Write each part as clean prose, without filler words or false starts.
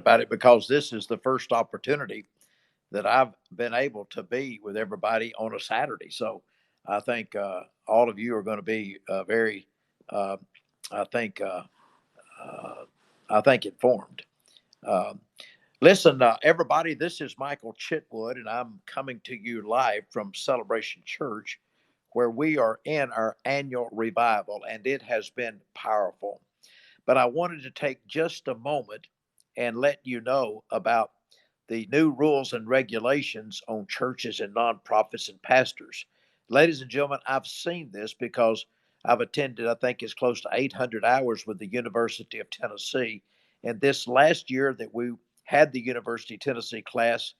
about it because this is the first opportunity that I've been able to be with everybody on a Saturday. So I think all of you are going to be very, uh, I think, uh, I think informed. Um, Listen, everybody, this is Michael Chitwood, and I'm coming to you live from Celebration Church, where we are in our annual revival, and it has been powerful. But I wanted to take just a moment and let you know about the new rules and regulations on churches and nonprofits and pastors. Ladies and gentlemen, I've seen this because I've attended, I think it's close to 800 hours with the University of Tennessee. And this last year that we had the University of Tennessee class,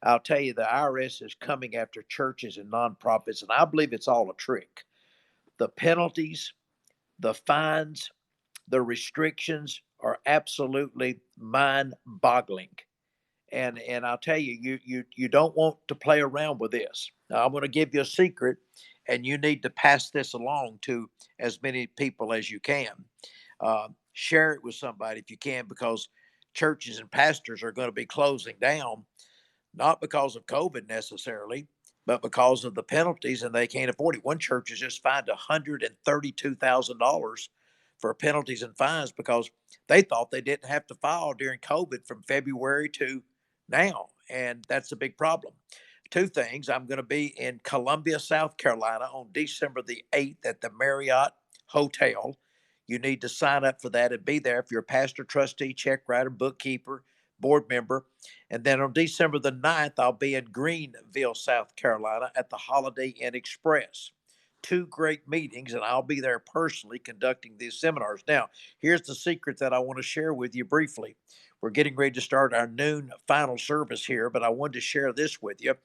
I'll tell you, the IRS is coming after churches and nonprofits, and I believe it's all a trick. The penalties, the fines, the restrictions are absolutely mind-boggling. And I'll tell you, you don't want to play around with this. Now, I'm going to give you a secret, and you need to pass this along to as many people as you can. Share it with somebody if you can, because churches and pastors are going to be closing down, not because of COVID necessarily, but because of the penalties, and they can't afford it. One church has just fined $132,000 for penalties and fines because they thought they didn't have to file during COVID from February to now, and that's a big problem. Two things: I'm going to be in Columbia, South Carolina on December the 8th at the Marriott Hotel. You need to sign up for that and be there if you're a pastor, trustee, check writer, bookkeeper, board member. And then on December the 9th, I'll be in Greenville, South Carolina at the Holiday Inn Express. Two great meetings, and I'll be there personally conducting these seminars. Now, here's the secret that I want to share with you briefly. We're getting ready to start our noon final service here, but I wanted to share this with you.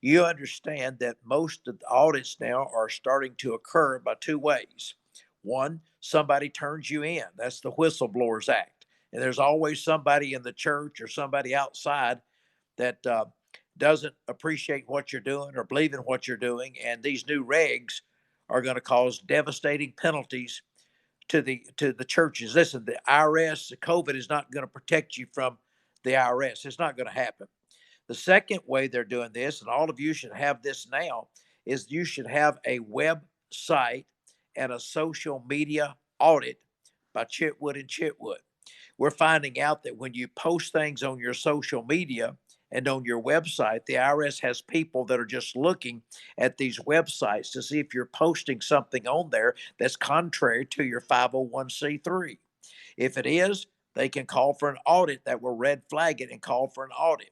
You understand that most of the audits now are starting to occur by two ways. One, somebody turns you in. That's the Whistleblowers Act. And there's always somebody in the church or somebody outside that doesn't appreciate what you're doing or believe in what you're doing. And these new regs are going to cause devastating penalties to the churches. Listen, the IRS, COVID is not going to protect you from the IRS. It's not going to happen. The second way they're doing this, and all of you should have this now, is you should have a website and a social media audit by Chitwood and Chitwood. We're finding out that when you post things on your social media and on your website, the IRS has people that are just looking at these websites to see if you're posting something on there that's contrary to your 501c3. If it is, they can call for an audit that will red flag it and call for an audit.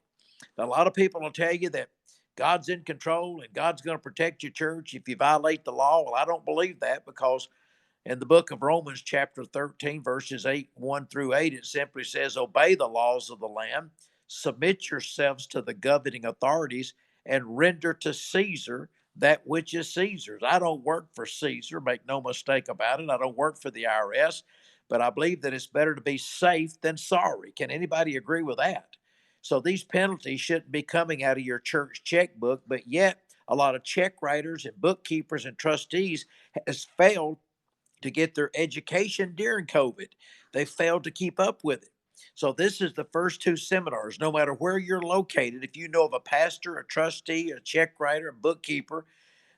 Now, a lot of people will tell you that God's in control and God's going to protect your church if you violate the law. Well, I don't believe that, because in the book of Romans, chapter 13, verses 1 through 8, it simply says, obey the laws of the land, submit yourselves to the governing authorities, and render to Caesar that which is Caesar's. I don't work for Caesar, make no mistake about it. I don't work for the IRS, but I believe that it's better to be safe than sorry. Can anybody agree with that? So these penalties shouldn't be coming out of your church checkbook, but yet a lot of check writers and bookkeepers and trustees has failed to get their education during COVID. They failed to keep up with it. So this is the first two seminars. No matter where you're located, if you know of a pastor, a trustee, a check writer, a bookkeeper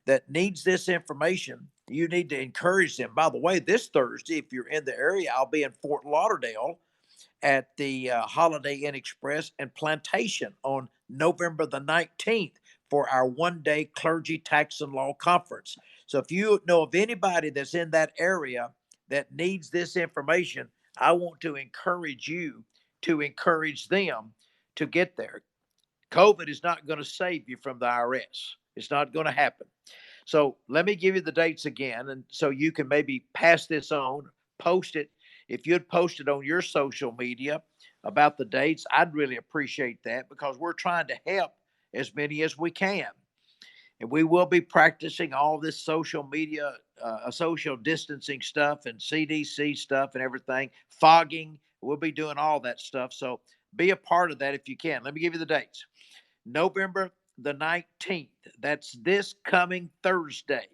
that needs this information, you need to encourage them. By the way, this Thursday, if you're in the area, I'll be in Fort Lauderdale at the Holiday Inn Express and Plantation on November the 19th for our one-day clergy tax and law conference. So if you know of anybody that's in that area that needs this information, I want to encourage you to encourage them to get there. COVID is not going to save you from the IRS. It's not going to happen. So let me give you the dates again, and so you can maybe pass this on, post it. If you'd post it on your social media about the dates, I'd really appreciate that, because we're trying to help as many as we can. And we will be practicing all this social media, social distancing stuff and CDC stuff and everything, fogging. We'll be doing all that stuff. So be a part of that if you can. Let me give you the dates. November the 19th, that's this coming Thursday,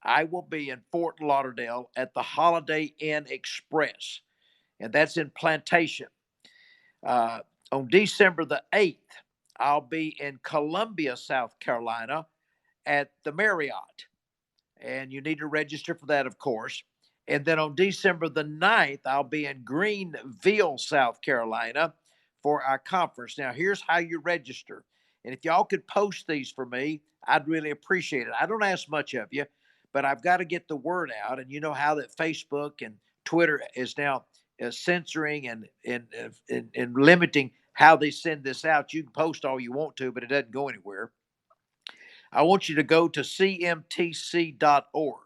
I will be in Fort Lauderdale at the Holiday Inn Express, and that's in Plantation. On December the 8th, I'll be in Columbia, South Carolina at the Marriott. And you need to register for that, of course. And then on December the 9th, I'll be in Greenville, South Carolina for our conference. Now, here's how you register. And if y'all could post these for me, I'd really appreciate it. I don't ask much of you, but I've got to get the word out. And you know how that Facebook and Twitter is now censoring and limiting how they send this out. You can post all you want to, but it doesn't go anywhere. I want you to go to cmtc.org.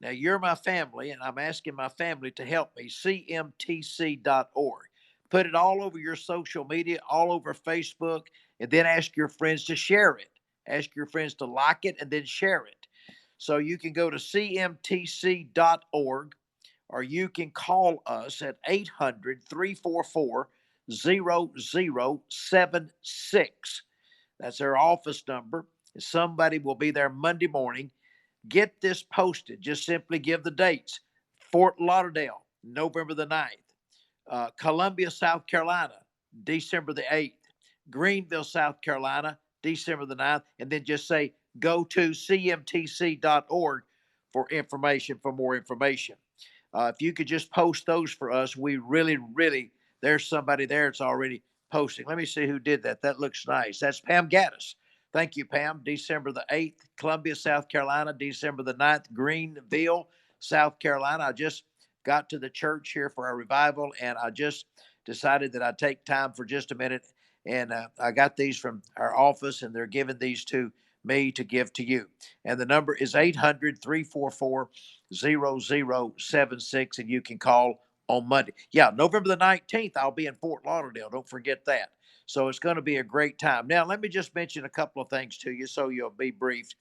Now, you're my family, and I'm asking my family to help me. cmtc.org. Put it all over your social media, all over Facebook, and then ask your friends to share it. Ask your friends to like it and then share it. So you can go to cmtc.org, or you can call us at 800-344-0076. That's our office number. Somebody will be there Monday morning. Get this posted. Just simply give the dates. Fort Lauderdale, November the 9th. Columbia, South Carolina, December the 8th. Greenville, South Carolina, December the 9th. And then just say, go to cmtc.org for information, for more information. If you could just post those for us, we really, there's somebody there that's already posting. Let me see who did that. That looks nice. That's Pam Gaddis. Thank you, Pam. December the 8th, Columbia, South Carolina. December the 9th, Greenville, South Carolina. I just got to the church here for our revival, and I just decided that I'd take time for just a minute. And I got these from our office, and they're giving these to me to give to you. And the number is 800-344-0076, and you can call on Monday. Yeah, November the 19th, I'll be in Fort Lauderdale. Don't forget that. So it's going to be a great time. Now, let me just mention a couple of things to you so you'll be briefed.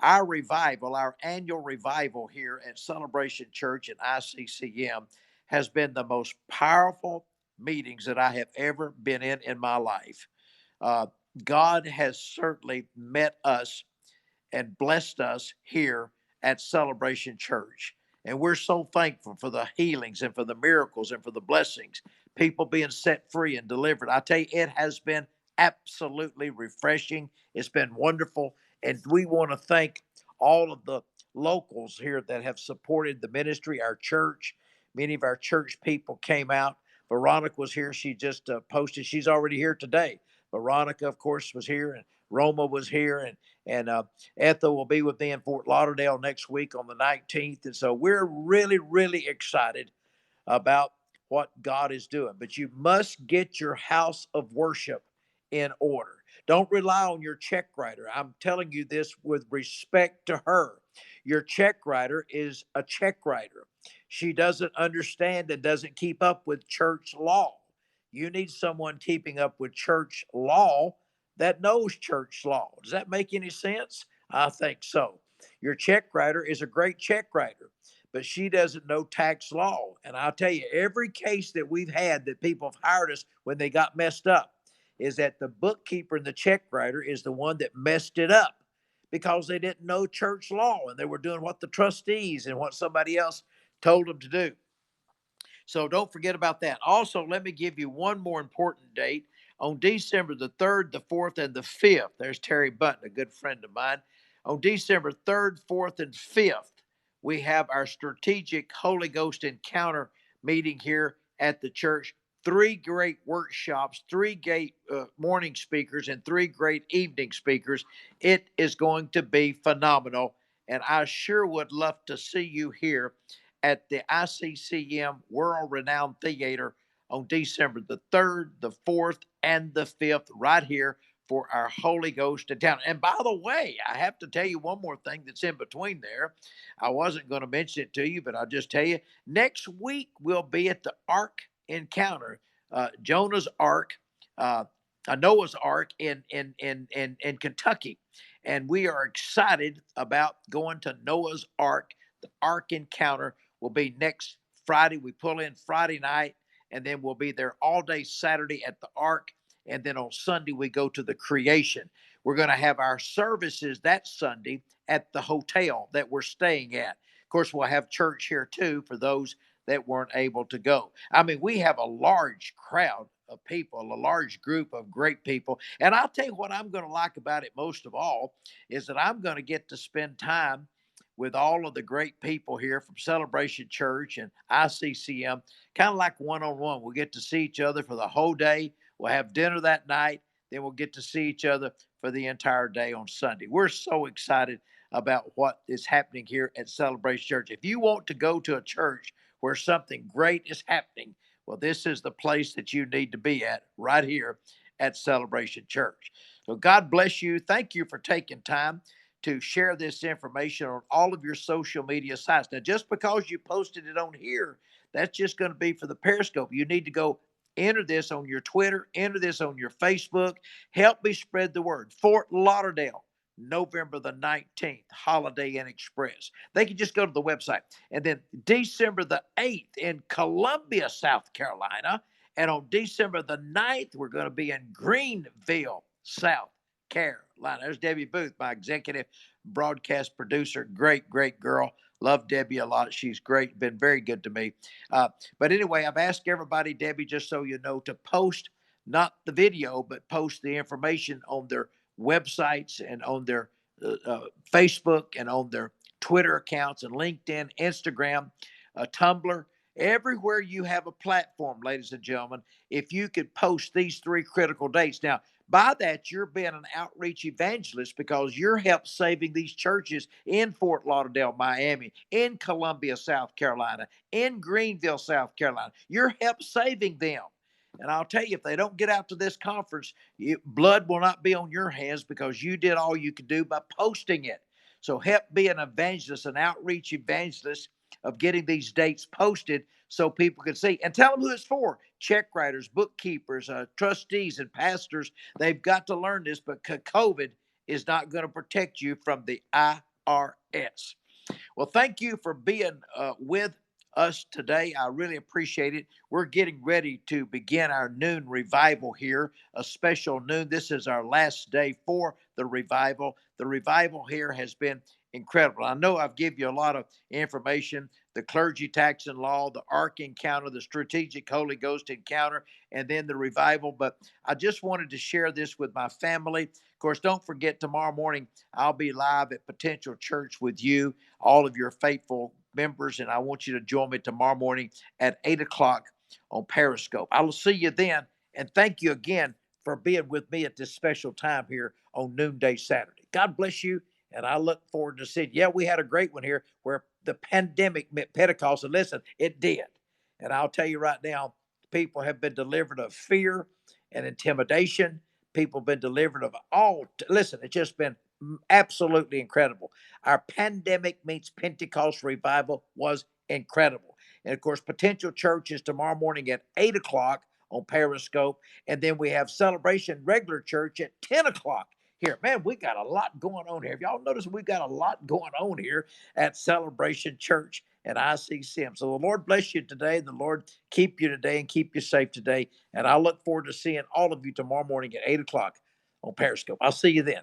Our revival, our annual revival here at Celebration Church and ICCM has been the most powerful meetings that I have ever been in my life. God has certainly met us and blessed us here at Celebration Church. And we're so thankful for the healings and for the miracles and for the blessings, people being set free and delivered. I tell you, it has been absolutely refreshing. It's been wonderful. And we want to thank all of the locals here that have supported the ministry, our church. Many of our church people came out. Veronica was here. She just posted. She's already here today. Veronica, of course, was here, and Roma was here, and Ethel will be with me in Fort Lauderdale next week on the 19th. And so we're really excited about what God is doing. But you must get your house of worship in order. Don't rely on your check writer. I'm telling you this with respect to her. Your check writer is a check writer. She doesn't understand and doesn't keep up with church law. You need someone keeping up with church law that knows church law. Does that make any sense? I think so. Your check writer is a great check writer, but she doesn't know tax law. And I'll tell you, every case that we've had that people have hired us when they got messed up is that the bookkeeper and the check writer is the one that messed it up because they didn't know church law and they were doing what the trustees and what somebody else told them to do. So don't forget about that. Also, let me give you one more important date. On December the 3rd, the 4th, and the 5th, there's Terry Button, a good friend of mine. On December 3rd, 4th, and 5th, we have our strategic Holy Ghost encounter meeting here at the church. 3 great workshops, 3 great morning speakers, and 3 great evening speakers. It is going to be phenomenal, and I sure would love to see you here at the ICCM World Renowned Theater on December the 3rd, the 4th, and the 5th, right here for our Holy Ghost encounter. And by the way, I have to tell you one more thing that's in between there. I wasn't going to mention it to you, but I'll just tell you, next week we'll be at the Ark Encounter, Jonah's Ark, Noah's Ark in Kentucky. And we are excited about going to Noah's Ark. The Ark Encounter will be next Friday. We pull in Friday night, and then we'll be there all day Saturday at the Ark. And then on Sunday, we go to the Creation. We're going to have our services that Sunday at the hotel that we're staying at. Of course, we'll have church here too for those that weren't able to go. I mean, we have a large crowd of people, a large group of great people. And I'll tell you what I'm going to like about it most of all is that I'm going to get to spend time with all of the great people here from Celebration Church and ICCM, kind of like one on one. We'll get to see each other for the whole day. We'll have dinner that night. Then we'll get to see each other for the entire day on Sunday. We're so excited about what is happening here at Celebration Church. If you want to go to a church where something great is happening, well, this is the place that you need to be at right here at Celebration Church. So God bless you. Thank you for taking time to share this information on all of your social media sites. Now, just because you posted it on here, that's just going to be for the Periscope. You need to go enter this on your Twitter, enter this on your Facebook. Help me spread the word. Fort Lauderdale, November the 19th, Holiday Inn Express. They can just go to the website. And then December the 8th in Columbia, South Carolina. And on December the 9th, we're going to be in Greenville, South Carolina. There's Debbie Booth, my executive broadcast producer. Great, great girl. Love Debbie a lot. She's great. Been very good to me. But anyway, I've asked everybody, Debbie, just so you know, to post not the video, but post the information on their websites and on their Facebook and on their Twitter accounts and LinkedIn, Instagram, Tumblr, everywhere you have a platform, ladies and gentlemen. If you could post these 3 critical dates. Now, by that, you're being an outreach evangelist because you're help saving these churches in Fort Lauderdale, Miami, in Columbia, South Carolina, in Greenville, South Carolina. You're help saving them. And I'll tell you, if they don't get out to this conference, blood will not be on your hands because you did all you could do by posting it. So help be an evangelist, an outreach evangelist of getting these dates posted so people can see. And tell them who it's for. Check writers, bookkeepers, trustees, and pastors. They've got to learn this, but COVID is not going to protect you from the IRS. Well, thank you for being with us today. I really appreciate it. We're getting ready to begin our noon revival here, a special noon. This is our last day for the revival. The revival here has been incredible. I know I've given you a lot of information, the clergy tax and law, the Ark encounter, the strategic Holy Ghost encounter, and then the revival. But I just wanted to share this with my family. Of course, don't forget tomorrow morning, I'll be live at Potential Church with you, all of your faithful members, and I want you to join me tomorrow morning at 8 o'clock on Periscope. I will see you then, and thank you again for being with me at this special time here on Noonday Saturday. God bless you, and I look forward to seeing you. Yeah, we had a great one here where the pandemic met Pentecost, and listen, it did. And I'll tell you right now, people have been delivered of fear and intimidation. People have been delivered of all. Listen, it's just been absolutely incredible. Our pandemic meets Pentecost revival was incredible. And of course, Potential Church is tomorrow morning at 8 o'clock on Periscope. And then we have Celebration Regular Church at 10 o'clock here. Man, we got a lot going on here. Have y'all noticed we got a lot going on here at Celebration Church and ICCM? So the Lord bless you today. The Lord keep you today and keep you safe today. And I look forward to seeing all of you tomorrow morning at 8 o'clock on Periscope. I'll see you then.